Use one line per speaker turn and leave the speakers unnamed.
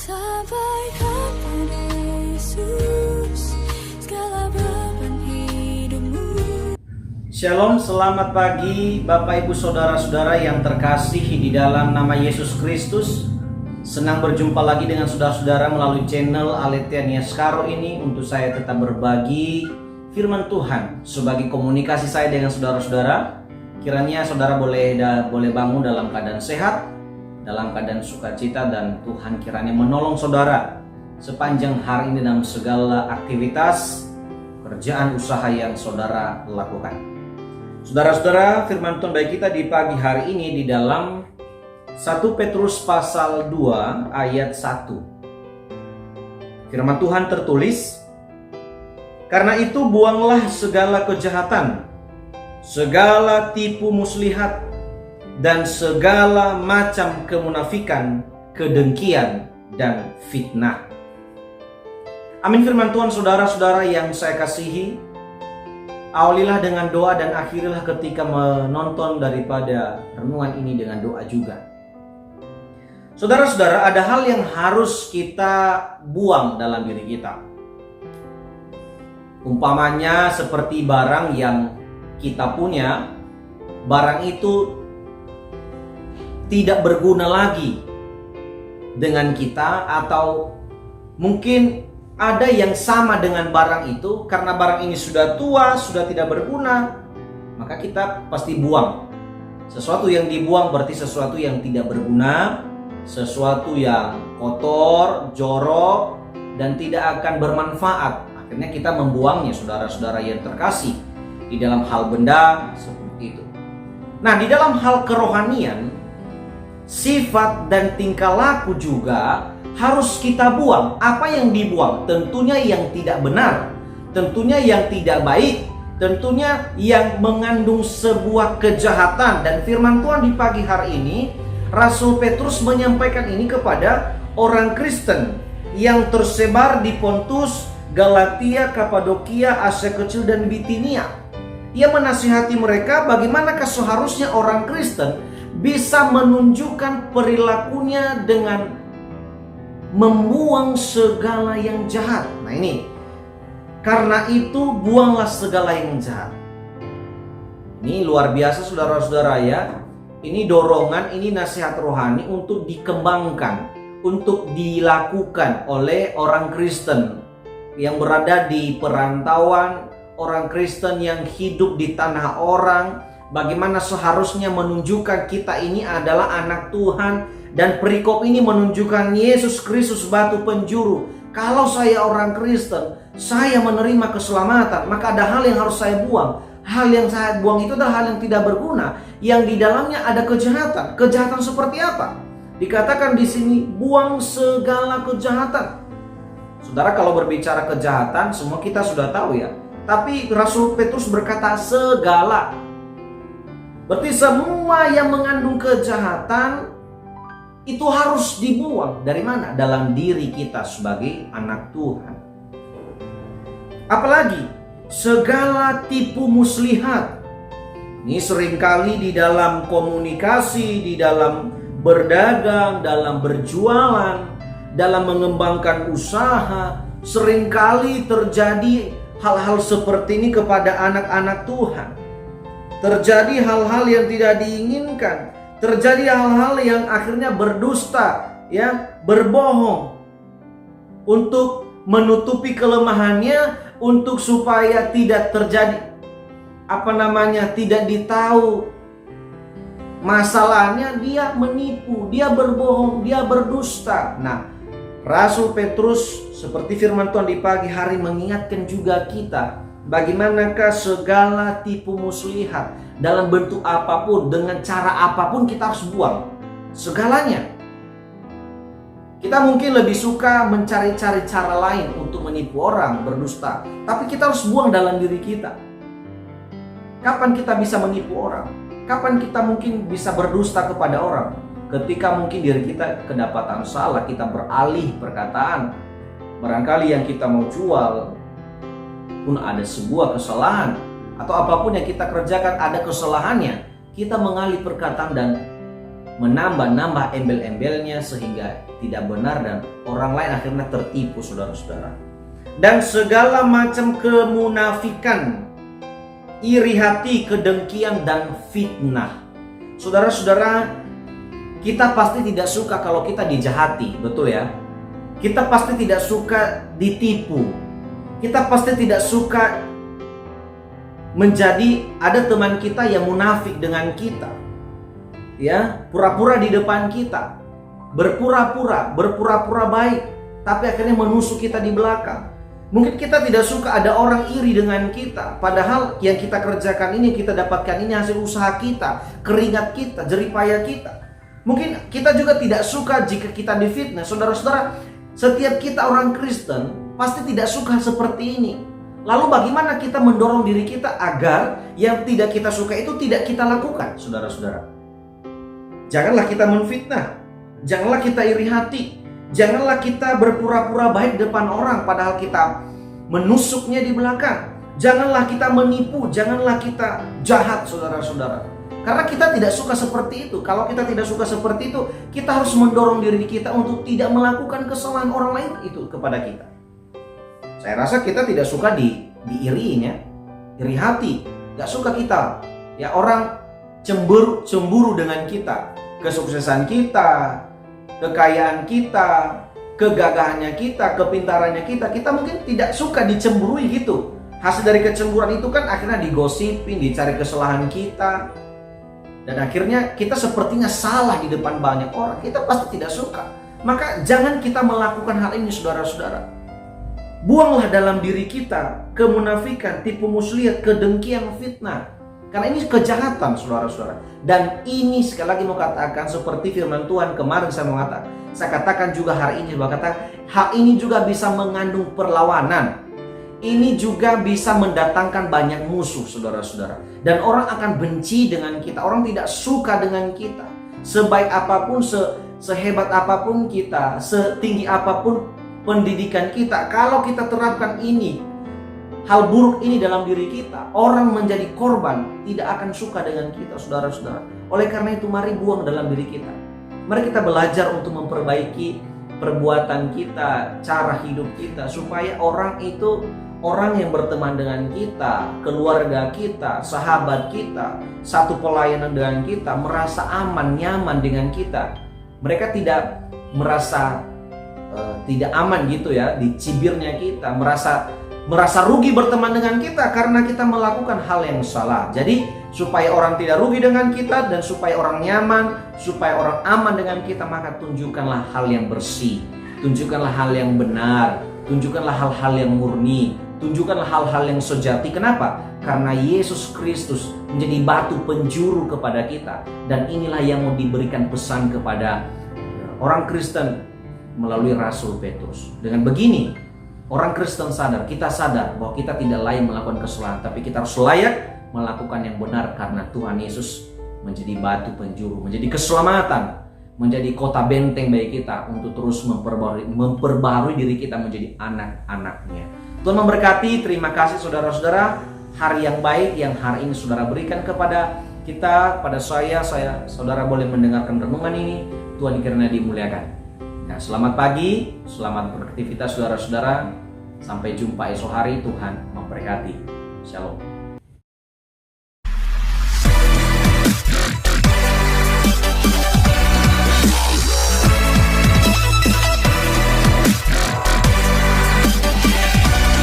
Sampai kapan Yesus segala beban hidupmu.
Shalom, selamat pagi Bapak Ibu Saudara-saudara yang terkasih di dalam nama Yesus Kristus. Senang berjumpa lagi dengan saudara-saudara melalui channel Aletheia Niaskaro ini untuk saya tetap berbagi firman Tuhan sebagai komunikasi saya dengan saudara-saudara. Kiranya saudara boleh bangun dalam keadaan sehat, dalam keadaan sukacita, dan Tuhan kiranya menolong saudara sepanjang hari ini dalam segala aktivitas kerjaan usaha yang saudara lakukan. Saudara-saudara, firman Tuhan bagi kita di pagi hari ini di dalam 1 Petrus pasal 2 ayat 1. Firman Tuhan tertulis, "Karena itu buanglah segala kejahatan, segala tipu muslihat, dan segala macam kemunafikan, kedengkian, dan fitnah." Amin. Firman Tuhan saudara-saudara yang saya kasihi, awalilah dengan doa dan akhirilah ketika menonton daripada renungan ini dengan doa juga. Saudara-saudara, ada hal yang harus kita buang dalam diri kita. Umpamanya seperti barang yang kita punya, barang itu tidak berguna lagi dengan kita, atau mungkin ada yang sama dengan barang itu. Karena barang ini sudah tua, sudah tidak berguna, maka kita pasti buang. Sesuatu yang dibuang berarti sesuatu yang tidak berguna, sesuatu yang kotor, jorok, dan tidak akan bermanfaat. Akhirnya kita membuangnya, saudara-saudara yang terkasih, di dalam hal benda seperti itu. Nah, di dalam hal kerohanian, sifat dan tingkah laku juga harus kita buang. Apa yang dibuang? Tentunya yang tidak benar, tentunya yang tidak baik, tentunya yang mengandung sebuah kejahatan. Dan firman Tuhan di pagi hari ini, Rasul Petrus menyampaikan ini kepada orang Kristen yang tersebar di Pontus, Galatia, Kapadokia, Asia Kecil, dan Bitinia. Ia menasihati mereka bagaimanakah seharusnya orang Kristen bisa menunjukkan perilakunya dengan membuang segala yang jahat. Nah ini, karena itu buanglah segala yang jahat. Ini luar biasa saudara-saudara ya. Ini dorongan, ini nasihat rohani untuk dikembangkan, untuk dilakukan oleh orang Kristen yang berada di perantauan, orang Kristen yang hidup di tanah orang. Bagaimana seharusnya menunjukkan kita ini adalah anak Tuhan. Dan perikop ini menunjukkan Yesus Kristus batu penjuru. Kalau saya orang Kristen, saya menerima keselamatan, maka ada hal yang harus saya buang. Hal yang saya buang itu adalah hal yang tidak berguna, yang di dalamnya ada kejahatan. Kejahatan seperti apa? Dikatakan di sini, buang segala kejahatan. Saudara, kalau berbicara kejahatan, semua kita sudah tahu ya. Tapi Rasul Petrus berkata segala. Berarti semua yang mengandung kejahatan itu harus dibuang. Dari mana? Dalam diri kita sebagai anak Tuhan. Apalagi segala tipu muslihat. Ini seringkali di dalam komunikasi, di dalam berdagang, dalam berjualan, dalam mengembangkan usaha, seringkali terjadi hal-hal seperti ini kepada anak-anak Tuhan. Terjadi hal-hal yang tidak diinginkan, terjadi hal-hal yang akhirnya berdusta, ya, berbohong untuk menutupi kelemahannya, untuk supaya tidak terjadi tidak ditahu masalahnya. Dia menipu, dia berbohong, dia berdusta. Nah, Rasul Petrus seperti firman Tuhan di pagi hari mengingatkan juga kita, bagaimanakah segala tipu muslihat dalam bentuk apapun, dengan cara apapun kita harus buang segalanya. Kita mungkin lebih suka mencari-cari cara lain untuk menipu orang, berdusta, tapi kita harus buang dalam diri kita. Kapan kita bisa menipu orang? Kapan kita mungkin bisa berdusta kepada orang? Ketika mungkin diri kita kedapatan salah, kita beralih perkataan. Barangkali yang kita mau jual pun ada sebuah kesalahan, atau apapun yang kita kerjakan ada kesalahannya, kita mengalih perkataan dan menambah embel-embelnya sehingga tidak benar dan orang lain akhirnya tertipu, saudara-saudara. Dan segala macam kemunafikan, iri hati, kedengkian, dan fitnah. Saudara-saudara, kita pasti tidak suka kalau kita dijahati, betul ya? Kita pasti tidak suka ditipu. Kita pasti tidak suka menjadi ada teman kita yang munafik dengan kita. Ya, pura-pura di depan kita. Berpura-pura baik, tapi akhirnya menusuk kita di belakang. Mungkin kita tidak suka ada orang iri dengan kita, padahal yang kita kerjakan ini, kita dapatkan ini hasil usaha kita, keringat kita, jerih payah kita. Mungkin kita juga tidak suka jika kita difitnah. Saudara-saudara, setiap kita orang Kristen pasti tidak suka seperti ini. Lalu bagaimana kita mendorong diri kita agar yang tidak kita suka itu tidak kita lakukan, saudara-saudara? Janganlah kita menfitnah, janganlah kita iri hati, janganlah kita berpura-pura baik depan orang padahal kita menusuknya di belakang. Janganlah kita menipu, janganlah kita jahat, saudara-saudara. Karena kita tidak suka seperti itu. Kalau kita tidak suka seperti itu, kita harus mendorong diri kita untuk tidak melakukan kesalahan orang lain itu kepada kita. Saya rasa kita tidak suka diiriin ya, iri hati. Gak suka kita ya orang cemburu dengan kita, kesuksesan kita, kekayaan kita, kegagahannya kita, kepintarannya kita. Kita mungkin tidak suka dicemburui gitu. Hasil dari kecemburuan itu kan akhirnya digosipin, dicari kesalahan kita. Dan akhirnya kita sepertinya salah di depan banyak orang. Kita pasti tidak suka. Maka jangan kita melakukan hal ini, saudara-saudara. Buanglah dalam diri kita kemunafikan, tipu muslihat, kedengkian, fitnah. Karena ini kejahatan, saudara-saudara. Dan ini sekali lagi mau katakan seperti firman Tuhan kemarin saya katakan juga hari ini, hal ini juga bisa mengandung perlawanan. Ini juga bisa mendatangkan banyak musuh, saudara-saudara. Dan orang akan benci dengan kita. Orang tidak suka dengan kita. Sebaik apapun, sehebat apapun kita, setinggi apapun pendidikan kita, kalau kita terapkan ini, hal buruk ini dalam diri kita, orang menjadi korban, tidak akan suka dengan kita, saudara-saudara. Oleh karena itu, mari buang dalam diri kita. Mari kita belajar untuk memperbaiki perbuatan kita, cara hidup kita, supaya orang itu, orang yang berteman dengan kita, keluarga kita, sahabat kita, satu pelayanan dengan kita, merasa aman, nyaman dengan kita. Mereka tidak merasa tidak aman gitu ya, dicibirnya kita, merasa rugi berteman dengan kita karena kita melakukan hal yang salah. Jadi supaya orang tidak rugi dengan kita dan supaya orang nyaman, supaya orang aman dengan kita, maka tunjukkanlah hal yang bersih, tunjukkanlah hal yang benar, tunjukkanlah hal-hal yang murni, tunjukkanlah hal-hal yang sejati. Kenapa? Karena Yesus Kristus menjadi batu penjuru kepada kita, dan inilah yang mau diberikan pesan kepada orang Kristen melalui Rasul Petrus. Dengan begini, orang Kristen sadar, kita sadar bahwa kita tidak layak melakukan kesalahan, tapi kita harus layak melakukan yang benar karena Tuhan Yesus menjadi batu penjuru, menjadi keselamatan, menjadi kota benteng bagi kita untuk terus memperbarui diri kita menjadi anak-anaknya. Tuhan memberkati. Terima kasih saudara-saudara, hari yang baik yang hari ini saudara berikan kepada kita, pada saya saudara boleh mendengarkan renungan ini. Tuhan kiranya dimuliakan. Nah, selamat pagi, selamat beraktivitas saudara-saudara. Sampai jumpa esok hari, Tuhan memberkati. Shalom.